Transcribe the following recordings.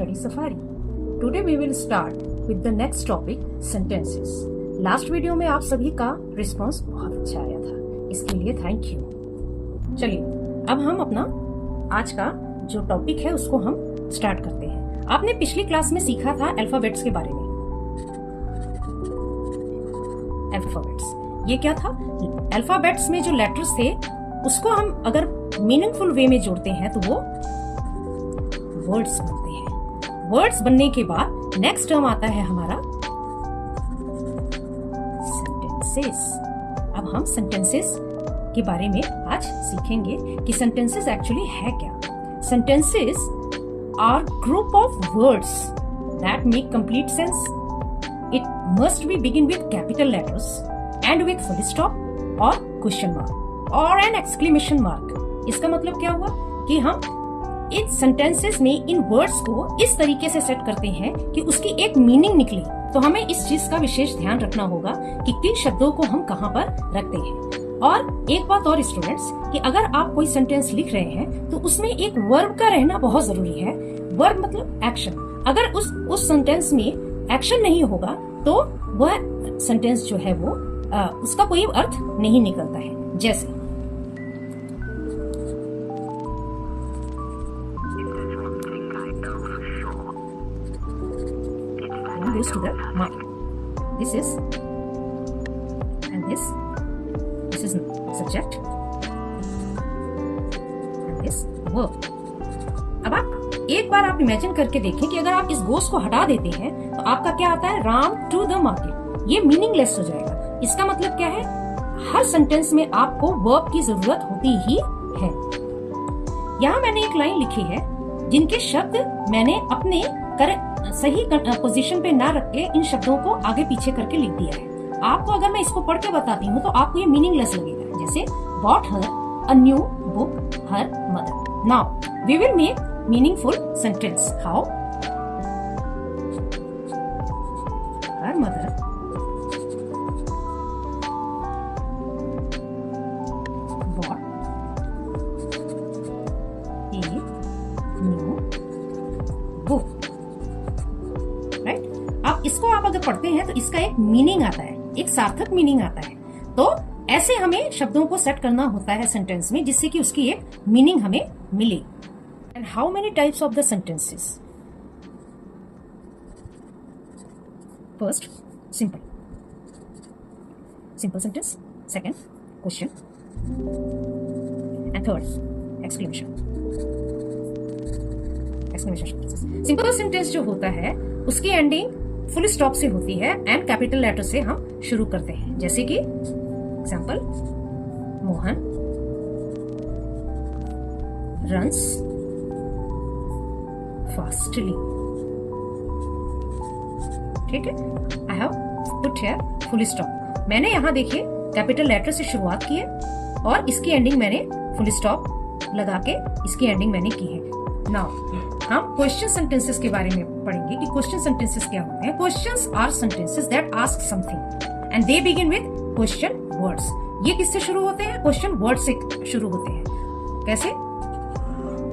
Safari Safari. Today we will start with the next topic, sentences. Last video में आप सभी का response बहुत अच्छा आया था, इसके लिए थैंक यू। चलिए अब हम अपना आज का जो टॉपिक है उसको हम स्टार्ट करते हैं। आपने पिछली क्लास में सीखा था अल्फाबेट्स के बारे में। अल्फाबेट्स ये क्या था? अल्फाबेट्स में जो लेटर्स थे उसको हम अगर मीनिंगफुल वे में जोड़ते हैं तो वो वर्ड्स बनते हैं। वर्ड्स बनने के बाद नेक्स्ट टर्म आता है हमारा सेंटेंसेस। अब हम सेंटेंसेस के बारे में आज सीखेंगे कि सेंटेंसेस एक्चुअली है क्या। Sentences are group of words that make complete sense. It must be begin with capital letters and with full stop और क्वेश्चन मार्क और एन एक्सक्लेमेशन मार्क। इसका मतलब क्या हुआ कि हम इस सेंटेंसेस में इन वर्ड्स को इस तरीके से सेट करते हैं कि उसकी एक मीनिंग निकले। तो हमें इस चीज का विशेष ध्यान रखना होगा कि किन शब्दों को हम कहाँ पर रखते हैं। और एक बात और स्टूडेंट्स, कि अगर आप कोई सेंटेंस लिख रहे हैं तो उसमें एक वर्ब का रहना बहुत जरूरी है। वर्ब मतलब एक्शन। अगर उस सेंटेंस में एक्शन नहीं होगा तो वह सेंटेंस जो है वो उसका कोई अर्थ नहीं निकलता है। जैसे goes to the mark. This is and this is subject and this verb. अब आप एक बार आप इमेजिन करके देखें कि अगर आप इस गोस को हटा देते हैं तो आपका क्या आता है? Ram to the market. ये मीनिंगलेस हो जाएगा। इसका मतलब क्या है? हर सेंटेंस में आपको वर्ब की जरूरत होती ही है। यहाँ मैंने एक लाइन लिखी है जिनके शब्द मैंने अपने सही पोजीशन पे ना रख के इन शब्दों को आगे पीछे करके लिख दिया है। आपको अगर मैं इसको पढ़ के बताती हूँ तो आपको ये मीनिंगलेस लगेगा। जैसे bought her a new book her mother. Now we will make meaningful sentence. How? Her mother bought a new book. अब इसको आप अगर पढ़ते हैं तो इसका एक मीनिंग आता है, एक सार्थक मीनिंग आता है। तो ऐसे हमें शब्दों को सेट करना होता है सेंटेंस में जिससे कि उसकी एक मीनिंग हमें मिले। And how many types of the sentences? First simple sentence, second question and third exclamation simple sentence जो होता है उसकी एंडिंग फुल स्टॉप से होती है एंड कैपिटल लेटर से हम शुरू करते हैं। जैसे कि एग्जांपल, मोहन रन्स फास्टली। ठीक है, I have put here full stop. मैंने यहाँ देखिए कैपिटल लेटर से शुरुआत की है और इसकी एंडिंग मैंने फुल स्टॉप लगा के इसकी एंडिंग मैंने की है। नाउ हम क्वेश्चन सेंटेंसेस के बारे में पढ़ेंगे कि क्वेश्चन सेंटेंसेस क्या होते हैं। Questions are sentences that ask something and they begin with question words. ये किससे शुरू होते हैं? क्वेश्चन वर्ड से शुरू होते हैं। कैसे?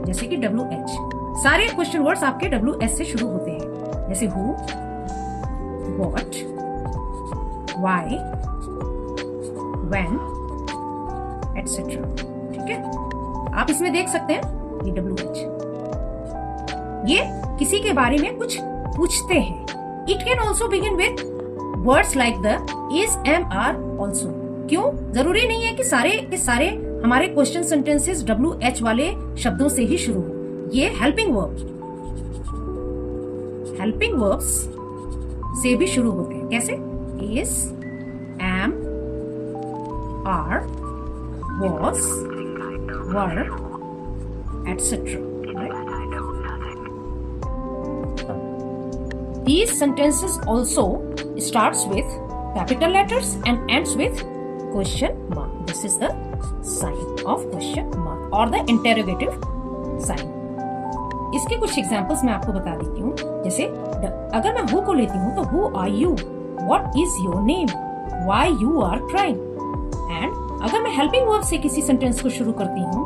जैसे कि WH। सारे क्वेश्चन वर्ड्स आपके WH से शुरू होते हैं। जैसे who, what, why, when, etcetera. ठीक है, आप इसमें देख सकते हैं ये WH। ये किसी के बारे में कुछ पूछते हैं। It can also begin with words like the is, am, are also. क्यों? जरूरी नहीं है कि सारे के सारे हमारे क्वेश्चन सेंटेंसेस WH वाले शब्दों से ही शुरू हो। ये हेल्पिंग वर्ब्स से भी शुरू होते हैं। कैसे? Is, am, are, was, were, etcetera. These sentences also starts with capital letters and ends with question mark. This is the sign of question mark or the interrogative sign. इसके कुछ examples मैं आपको बता देती हूँ। जैसे अगर मैं हु को लेती हूँ तो who are you, what is your name, why you are crying. And अगर मैं हेल्पिंग वर्ब से किसी सेंटेंस को शुरू करती हूँ,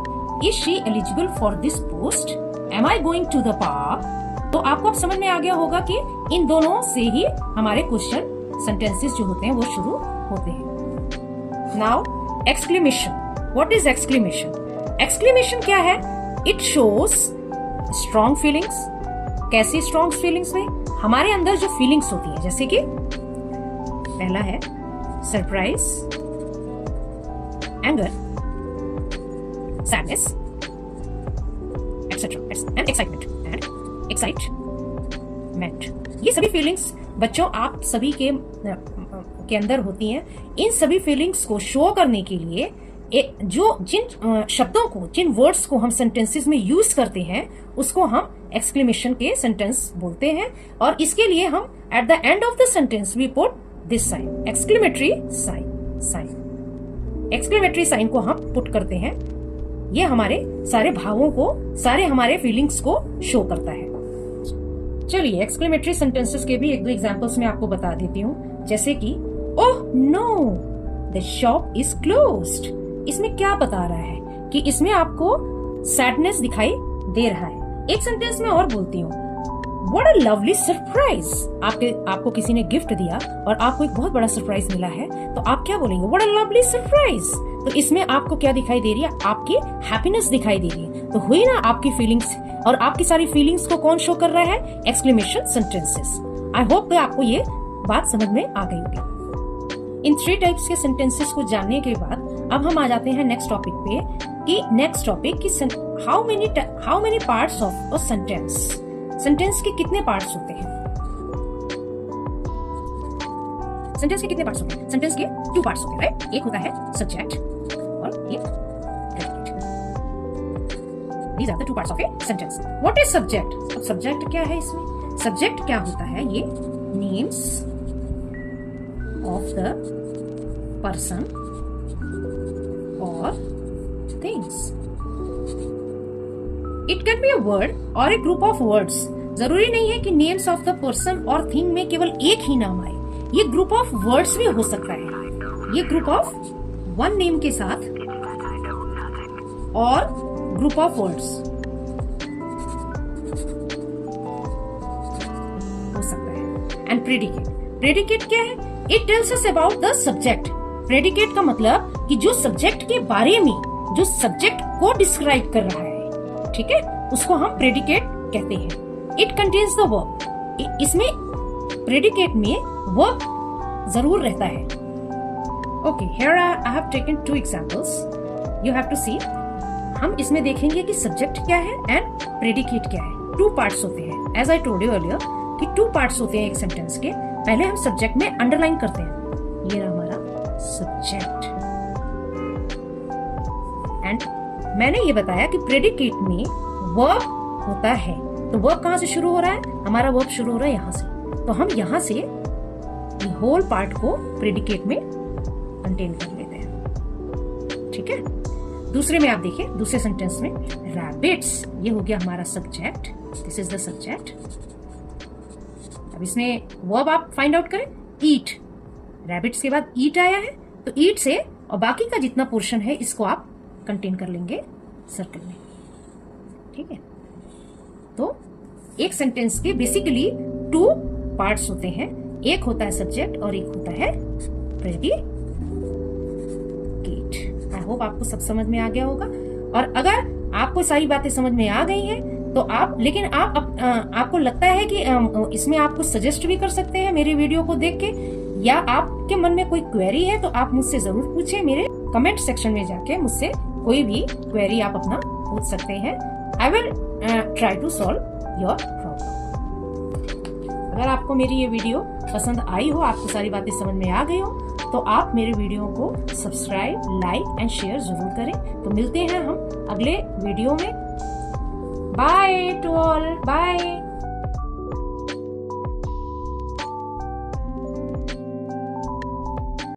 is she eligible for this post, am I going to the park, तो आपको अब समझ में आ गया होगा कि इन दोनों से ही हमारे क्वेश्चन सेंटेंसेस जो होते हैं वो शुरू होते हैं। Now exclamation. What is exclamation? Exclamation क्या है? It shows strong feelings. कैसी स्ट्रॉन्ग फीलिंग्स में? हमारे अंदर जो फीलिंग्स होती है, जैसे कि पहला है surprise, anger, sadness, etcetera and excitement. ये सभी फीलिंग्स बच्चों आप सभी के अंदर होती हैं। इन सभी फीलिंग्स को शो करने के लिए जिन शब्दों को, जिन वर्ड्स को हम सेंटेंसेस में यूज करते हैं उसको हम एक्सक्लेमेशन के सेंटेंस बोलते हैं। और इसके लिए हम at the end of the sentence we put this sign, exclamatory sign. Exclamatory sign को हम पुट करते हैं। ये हमारे सारे भावों को, सारे हमारे फीलिंग्स को शो करता है। चलिए एक्सक्लेमेटरी सेंटेंसेस के भी एक दो एग्जांपल्स मैं आपको बता देती हूँ। जैसे कि oh know the shop is closed. इसमें क्या बता रहा है कि इसमें आपको सैडनेस दिखाई दे रहा है। एक सेंटेंस में और बोलती हूँ, व्हाट अ लवली सरप्राइज। आपको किसी ने गिफ्ट दिया और आपको एक बहुत बड़ा सरप्राइज मिला है, तो आप क्या बोलेंगे? What a lovely surprise. तो इसमें आपको क्या दिखाई दे रही है? आपकी हैप्पीनेस दिखाई दे रही है। तो हुई ना आपकी फीलिंग्स, और आपकी सारी फीलिंग्स को कौन शो कर रहा है? Exclamation sentences. आई होप कि आपको ये बात समझ में आ गई होगी। इन 3 टाइप्स के सेंटेंसेस को जानने के बाद अब हम आ जाते हैं नेक्स्ट टॉपिक पे, कि नेक्स्ट टॉपिक की how many parts of a sentence. Sentence के कितने पार्ट्स होते हैं? सेंटेंस के कितने पार्ट्स होते हैं? सेंटेंस के 2 पार्ट्स होते हैं, राइट? एक होता है सब्जेक्ट और एक predicate. These are the 2 parts of a sentence. What is subject? अब सब्जेक्ट क्या है इसमें? सब्जेक्ट क्या होता है? ये names of the person or things. It can be a word or a group of words. जरूरी नहीं है कि names of the person और thing में केवल एक ही नाम आए। ये group of words भी हो सकता है। ये group of one name के साथ और group of words हो सकता है। And predicate. Predicate क्या है? It tells us about the subject. Predicate का मतलब कि जो सब्जेक्ट के बारे में, जो सब्जेक्ट को डिस्क्राइब कर रहा है, ठीक है, उसको हम प्रेडिकेट कहते हैं। It contains the verb. इसमें प्रेडिकेट में वर्ब जरूर रहता है। Okay, here I have taken 2 examples. You have to see. हम इसमें देखेंगे कि सब्जेक्ट क्या है एंड प्रेडिकेट क्या है। 2 पार्ट्स होते हैं। As I told you earlier कि 2 पार्ट्स होते हैं एक सेंटेंस के। पहले हम सब्जेक्ट में अंडरलाइन करते हैं, ये रहा हमारा सब्जेक्ट। एंड मैंने ये बताया कि प्रेडिकेट में वर्ब होता है। तो वर्ब कहां से शुरू हो रहा है? हमारा वर्ब शुरू हो रहा है यहां से। तो हम यहां से होल पार्ट को प्रेडिकेट में कंटेन कर लेते हैं, ठीक है। दूसरे में आप देखिए, दूसरे सेंटेंस में रैबिट्स, ये हो गया हमारा subject. This is the subject. अब इसमें वर्ब आप फाइंड आउट करें, ईट। रैबिट्स के बाद ईट आया है, तो ईट से और बाकी का जितना पोर्शन है इसको आप कंटेन कर लेंगे सर्कल में, ठीक है। तो एक सेंटेंस के बेसिकली 2 पार्ट्स होते हैं। एक होता है सब्जेक्ट और एक होता है प्रेडिकेट। आई होप आपको सब समझ में आ गया होगा। और अगर आपको सारी बातें समझ में आ गई हैं तो लेकिन आपको लगता है कि इसमें आप कुछ सजेस्ट भी कर सकते हैं मेरे वीडियो को देख के, या आपके मन में कोई क्वेरी है तो आप मुझसे जरूर पूछें। मेरे कमेंट सेक्शन में जाके मुझसे कोई भी क्वेरी आप अपना पूछ सकते हैं। I will try to solve your problem. अगर आपको मेरी ये वीडियो पसंद आई हो, आपको सारी बातें समझ में आ गई हो, तो आप मेरे वीडियो को सब्सक्राइब, लाइक एंड शेयर जरूर करें। तो मिलते हैं हम अगले वीडियो में। Bye to all, bye.